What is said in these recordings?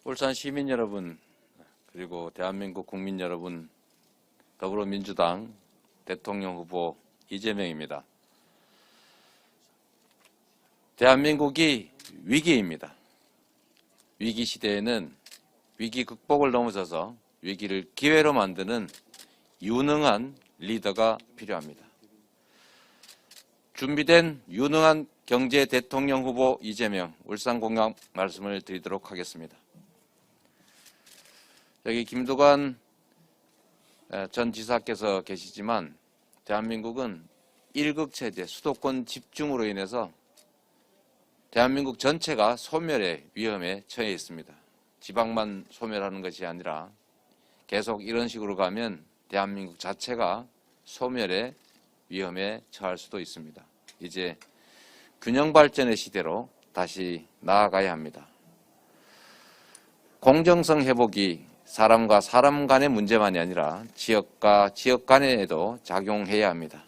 울산 시민 여러분, 그리고 대한민국 국민 여러분, 더불어민주당 대통령 후보 이재명입니다. 대한민국이 위기입니다. 위기 시대에는 위기 극복을 넘어서서 위기를 기회로 만드는 유능한 리더가 필요합니다. 준비된 유능한 경제 대통령 후보 이재명 울산 공약 말씀을 드리도록 하겠습니다. 여기 김두관 전 지사께서 계시지만 대한민국은 1급 체제 수도권 집중으로 인해서 대한민국 전체가 소멸의 위험에 처해 있습니다. 지방만 소멸하는 것이 아니라 계속 이런 식으로 가면 대한민국 자체가 소멸의 위험에 처할 수도 있습니다. 이제 균형 발전의 시대로 다시 나아가야 합니다. 공정성 회복이 사람과 사람 간의 문제만이 아니라 지역과 지역 간에도 작용해야 합니다.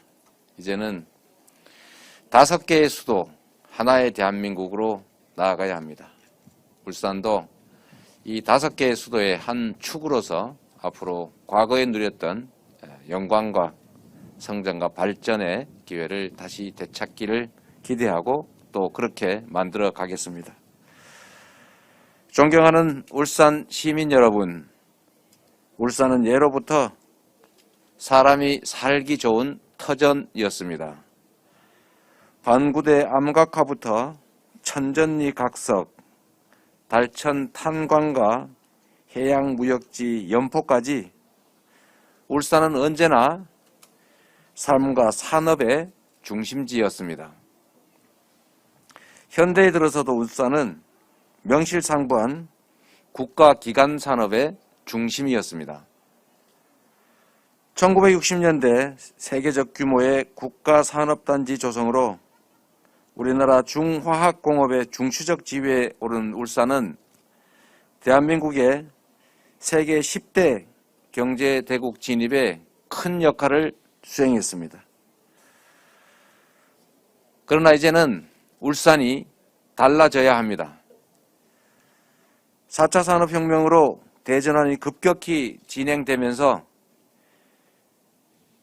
이제는 5개의 수도, 하나의 대한민국으로 나아가야 합니다. 울산도 이 5개의 수도의 한 축으로서 앞으로 과거에 누렸던 영광과 성장과 발전의 기회를 다시 되찾기를 기대하고 또 그렇게 만들어 가겠습니다. 존경하는 울산 시민 여러분, 울산은 예로부터 사람이 살기 좋은 터전이었습니다. 반구대 암각화부터 천전리 각석, 달천 탄광과 해양무역지 연포까지 울산은 언제나 삶과 산업의 중심지였습니다. 현대에 들어서도 울산은 명실상부한 국가기관 산업의 중심이었습니다. 1960년대 세계적 규모의 국가산업단지 조성으로 우리나라 중화학공업의 중추적 지위에 오른 울산은 대한민국의 세계 10대 경제대국 진입에 큰 역할을 수행했습니다. 그러나 이제는 울산이 달라져야 합니다. 4차 산업혁명으로 대전환이 급격히 진행되면서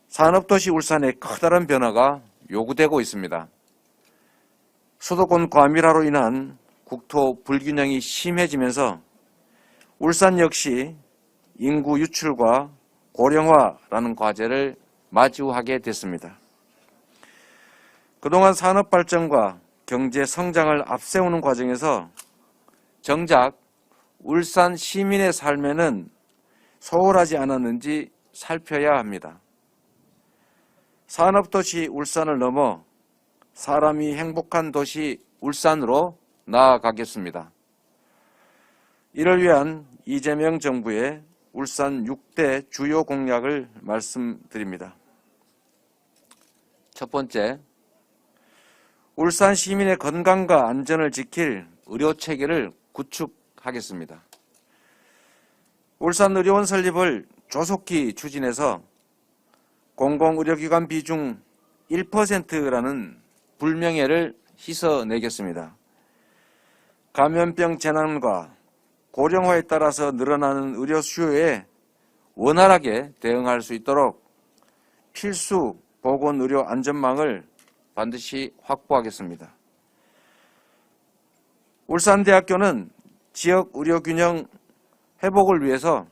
산업도시 울산의 커다란 변화가 요구되고 있습니다. 수도권 과밀화로 인한 국토 불균형이 심해지면서 울산 역시 인구 유출과 고령화라는 과제를 마주하게 됐습니다. 그동안 산업 발전과 경제 성장을 앞세우는 과정에서 정작 울산 시민의 삶에는 소홀하지 않았는지 살펴야 합니다. 산업도시 울산을 넘어 사람이 행복한 도시 울산으로 나아가겠습니다. 이를 위한 이재명 정부의 울산 6대 주요 공약을 말씀드립니다. 첫 번째, 울산 시민의 건강과 안전을 지킬 의료체계를 구축하겠습니다. 울산의료원 설립을 조속히 추진해서 공공의료기관 비중 1%라는 불명예를 씻어내겠습니다. 감염병 재난과 고령화에 따라서 늘어나는 의료 수요에 원활하게 대응할 수 있도록 필수 보건의료 안전망을 반드시 확보하겠습니다. 울산대학교는 지역 의료 균형 회복을 위해서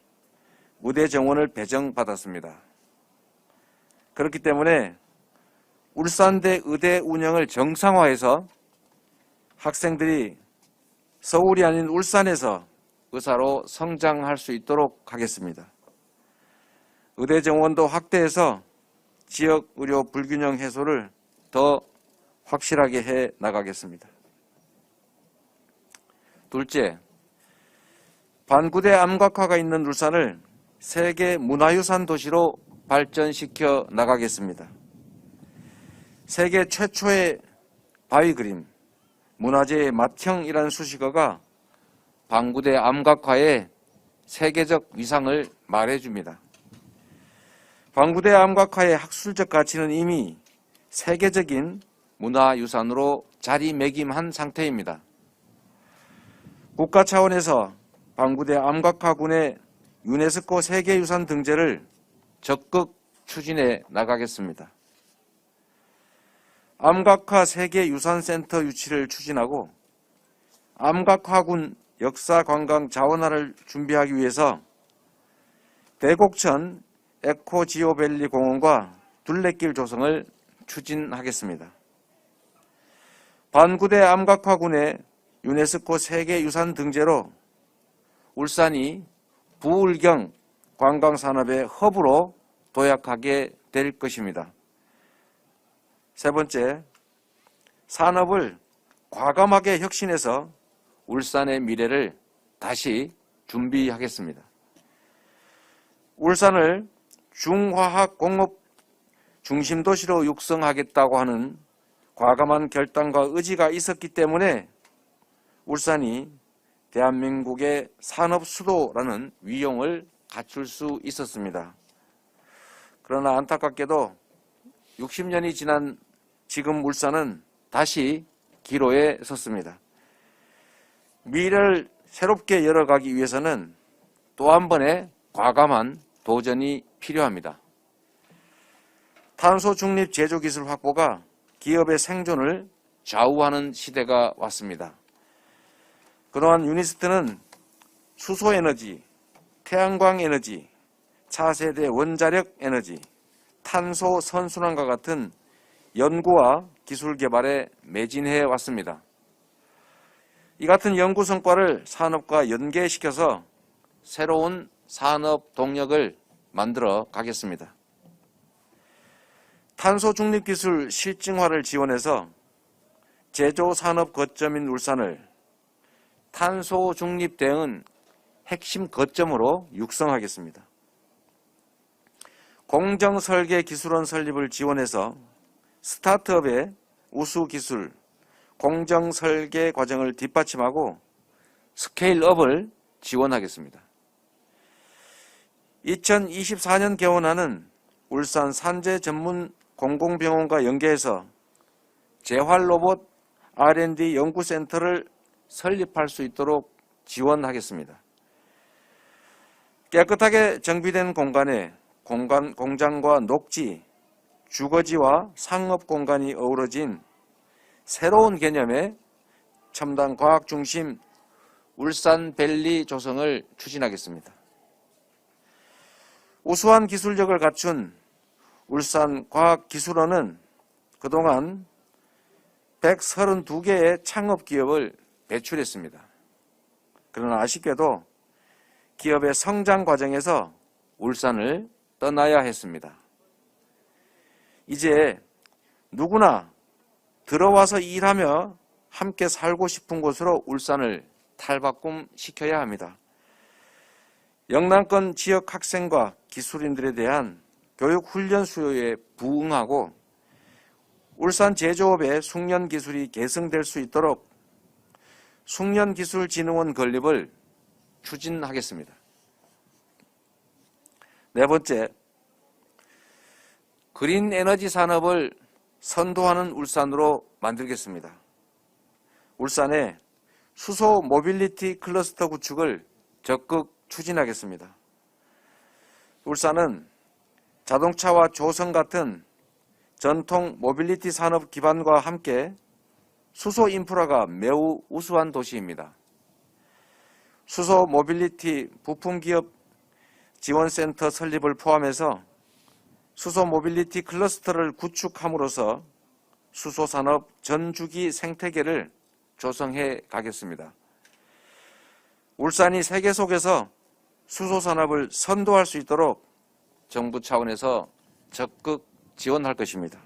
의대 정원을 배정받았습니다. 그렇기 때문에 울산대 의대 운영을 정상화해서 학생들이 서울이 아닌 울산에서 의사로 성장할 수 있도록 하겠습니다. 의대 정원도 확대해서 지역 의료 불균형 해소를 더 확실하게 해 나가겠습니다. 둘째, 반구대 암각화가 있는 울산을 세계 문화유산 도시로 발전시켜 나가겠습니다. 세계 최초의 바위 그림, 문화재의 맏형이라는 수식어가 반구대 암각화의 세계적 위상을 말해줍니다. 반구대 암각화의 학술적 가치는 이미 세계적인 문화유산으로 자리매김한 상태입니다. 국가 차원에서 방구대 암각화군의 유네스코 세계유산 등재를 적극 추진해 나가겠습니다. 암각화 세계유산센터 유치를 추진하고 암각화군 역사관광 자원화를 준비하기 위해서 대곡천 에코지오밸리 공원과 둘레길 조성을 추진하겠습니다. 반구대 암각화군의 유네스코 세계유산 등재로 울산이 부울경 관광산업의 허브로 도약하게 될 것입니다. 세 번째, 산업을 과감하게 혁신해서 울산의 미래를 다시 준비하겠습니다. 울산을 중화학공업 중심도시로 육성하겠다고 하는 과감한 결단과 의지가 있었기 때문에 울산이 대한민국의 산업 수도라는 위용을 갖출 수 있었습니다. 그러나 안타깝게도 60년이 지난 지금 울산은 다시 기로에 섰습니다. 미래를 새롭게 열어가기 위해서는 또 한 번의 과감한 도전이 필요합니다. 탄소 중립 제조 기술 확보가 기업의 생존을 좌우하는 시대가 왔습니다. 그동안 유니스트는 수소에너지, 태양광 에너지, 차세대 원자력 에너지, 탄소 선순환과 같은 연구와 기술 개발에 매진해 왔습니다. 이 같은 연구 성과를 산업과 연계시켜서 새로운 산업 동력을 만들어 가겠습니다. 탄소 중립 기술 실증화를 지원해서 제조 산업 거점인 울산을 탄소 중립 대응 핵심 거점으로 육성하겠습니다. 공정설계 기술원 설립을 지원해서 스타트업의 우수 기술, 공정설계 과정을 뒷받침하고 스케일업을 지원하겠습니다. 2024년 개원하는 울산 산재 전문 공공병원과 연계해서 재활로봇 R&D 연구센터를 설립할 수 있도록 지원하겠습니다. 깨끗하게 정비된 공간에 공장과 녹지, 주거지와 상업 공간이 어우러진 새로운 개념의 첨단 과학 중심 울산밸리 조성을 추진하겠습니다. 우수한 기술력을 갖춘 울산과학기술원은 그동안 132개의 창업기업을 배출했습니다. 그러나 아쉽게도 기업의 성장 과정에서 울산을 떠나야 했습니다. 이제 누구나 들어와서 일하며 함께 살고 싶은 곳으로 울산을 탈바꿈시켜야 합니다. 영남권 지역 학생과 기술인들에 대한 교육 훈련 수요에 부응하고 울산 제조업의 숙련 기술이 계승될 수 있도록 숙련기술진흥원 건립을 추진하겠습니다. 네 번째, 그린 에너지 산업을 선도하는 울산으로 만들겠습니다. 울산에 수소 모빌리티 클러스터 구축을 적극 추진하겠습니다. 울산은 자동차와 조성 같은 전통 모빌리티 산업 기반과 함께 수소 인프라가 매우 우수한 도시입니다. 수소 모빌리티 부품기업 지원센터 설립을 포함해서 수소 모빌리티 클러스터를 구축함으로써 수소산업 전주기 생태계를 조성해 가겠습니다. 울산이 세계 속에서 수소산업을 선도할 수 있도록 정부 차원에서 적극 지원할 것입니다.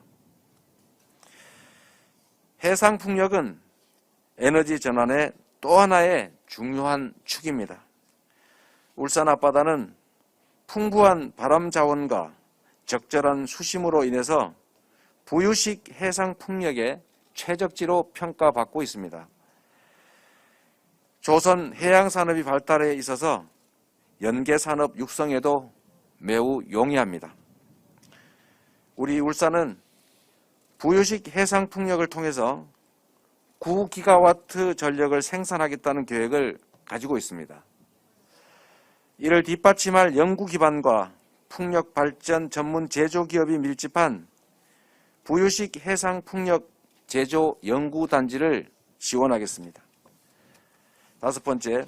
해상풍력은 에너지 전환의 또 하나의 중요한 축입니다. 울산 앞바다는 풍부한 바람 자원과 적절한 수심으로 인해서 부유식 해상풍력의 최적지로 평가받고 있습니다. 조선 해양산업이 발달해 있어서 연계산업 육성에도 매우 용이합니다. 우리 울산은 부유식 해상풍력을 통해서 9기가와트 전력을 생산하겠다는 계획을 가지고 있습니다. 이를 뒷받침할 연구 기반과 풍력 발전 전문 제조기업이 밀집한 부유식 해상 풍력 제조 연구단지를 지원하겠습니다. 다섯 번째,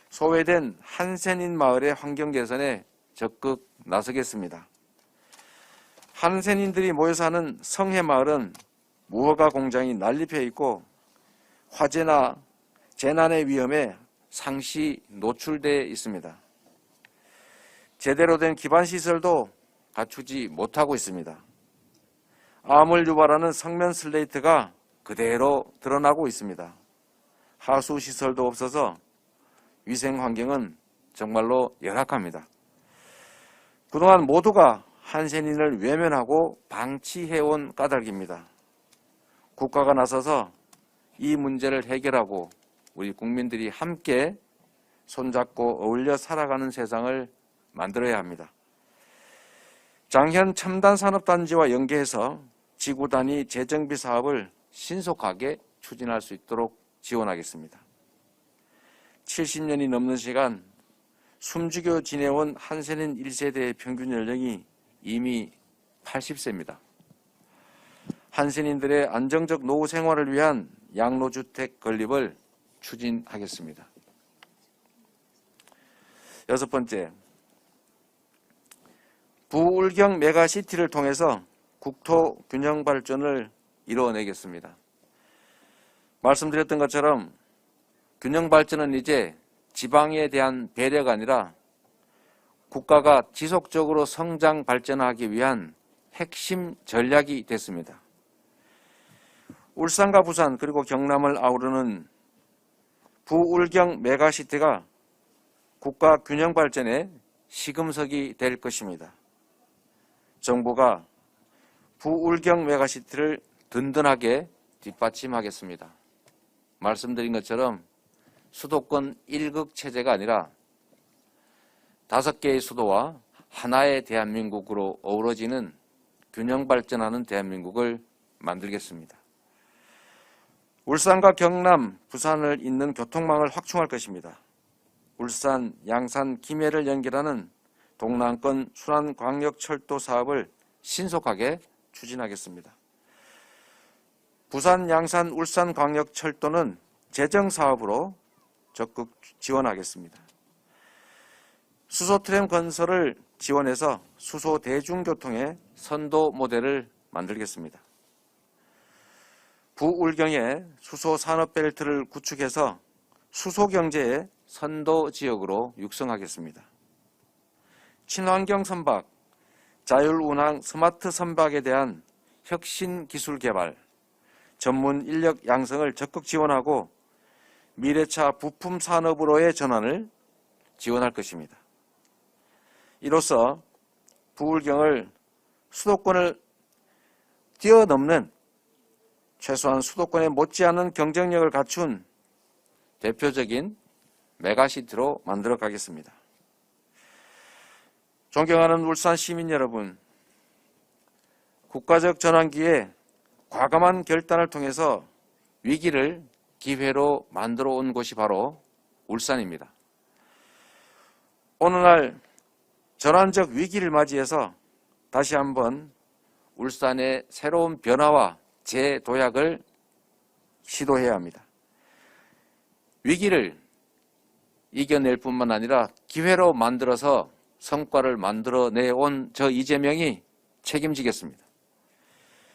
소외된 한센인 마을의 환경 개선에 적극 나서겠습니다. 한센인들이 모여 사는 성해마을은 무허가 공장이 난립해 있고 화재나 재난의 위험에 상시 노출되어 있습니다. 제대로 된 기반시설도 갖추지 못하고 있습니다. 암을 유발하는 성면 슬레이트가 그대로 드러나고 있습니다. 하수시설도 없어서 위생환경은 정말로 열악합니다. 그동안 모두가 한센인을 외면하고 방치해온 까닭입니다. 국가가 나서서 이 문제를 해결하고 우리 국민들이 함께 손잡고 어울려 살아가는 세상을 만들어야 합니다. 장현 첨단산업단지와 연계해서 지구 단위 재정비 사업을 신속하게 추진할 수 있도록 지원하겠습니다. 70년이 넘는 시간 숨죽여 지내온 한센인 1세대의 평균 연령이 이미 80세입니다. 한센인들의 안정적 노후 생활을 위한 양로주택 건립을 추진하겠습니다. 여섯 번째, 부울경 메가시티를 통해서 국토 균형 발전을 이루어내겠습니다. 말씀드렸던 것처럼 균형 발전은 이제 지방에 대한 배려가 아니라 국가가 지속적으로 성장 발전하기 위한 핵심 전략이 됐습니다. 울산과 부산 그리고 경남을 아우르는 부울경 메가시티가 국가 균형 발전의 시금석이 될 것입니다. 정부가 부울경 메가시티를 든든하게 뒷받침하겠습니다. 말씀드린 것처럼 수도권 1극 체제가 아니라 5개의 수도와 하나의 대한민국으로 어우러지는 균형 발전하는 대한민국을 만들겠습니다. 울산과 경남, 부산을 잇는 교통망을 확충할 것입니다. 울산, 양산, 김해를 연결하는 동남권 순환광역철도 사업을 신속하게 추진하겠습니다. 부산, 양산, 울산 광역철도는 재정사업으로 적극 지원하겠습니다. 수소트램 건설을 지원해서 수소 대중교통의 선도 모델을 만들겠습니다. 부울경에 수소 산업벨트를 구축해서 수소경제의 선도 지역으로 육성하겠습니다. 친환경 선박, 자율운항 스마트 선박에 대한 혁신 기술 개발, 전문 인력 양성을 적극 지원하고 미래차 부품 산업으로의 전환을 지원할 것입니다. 이로써 부울경을 수도권을 뛰어넘는 최소한 수도권에 못지않은 경쟁력을 갖춘 대표적인 메가시티로 만들어 가겠습니다. 존경하는 울산 시민 여러분, 국가적 전환기에 과감한 결단을 통해서 위기를 기회로 만들어 온 곳이 바로 울산입니다. 오늘날 전환적 위기를 맞이해서 다시 한번 울산의 새로운 변화와 재도약을 시도해야 합니다. 위기를 이겨낼 뿐만 아니라 기회로 만들어서 성과를 만들어내온 저 이재명이 책임지겠습니다.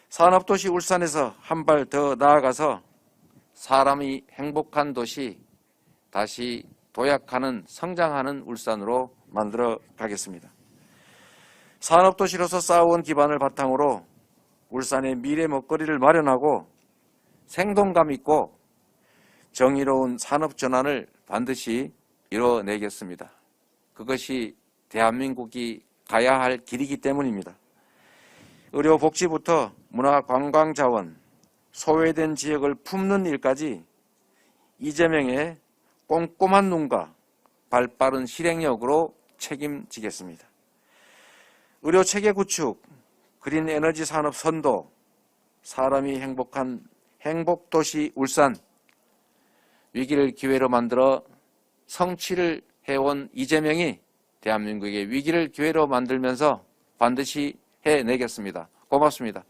산업도시 울산에서 한 발 더 나아가서 사람이 행복한 도시, 다시 도약하는 성장하는 울산으로 만들어 가겠습니다. 산업도시로서 쌓아온 기반을 바탕으로 울산의 미래 먹거리를 마련하고 생동감 있고 정의로운 산업전환을 반드시 이뤄내겠습니다. 그것이 대한민국이 가야 할 길이기 때문입니다. 의료복지부터 문화관광자원, 소외된 지역을 품는 일까지 이재명의 꼼꼼한 눈과 발빠른 실행력으로 책임지겠습니다. 의료체계 구축, 그린에너지 산업 선도, 사람이 행복한 행복도시 울산, 위기를 기회로 만들어 성취를 해온 이재명이 대한민국의 위기를 기회로 만들면서 반드시 해내겠습니다. 고맙습니다.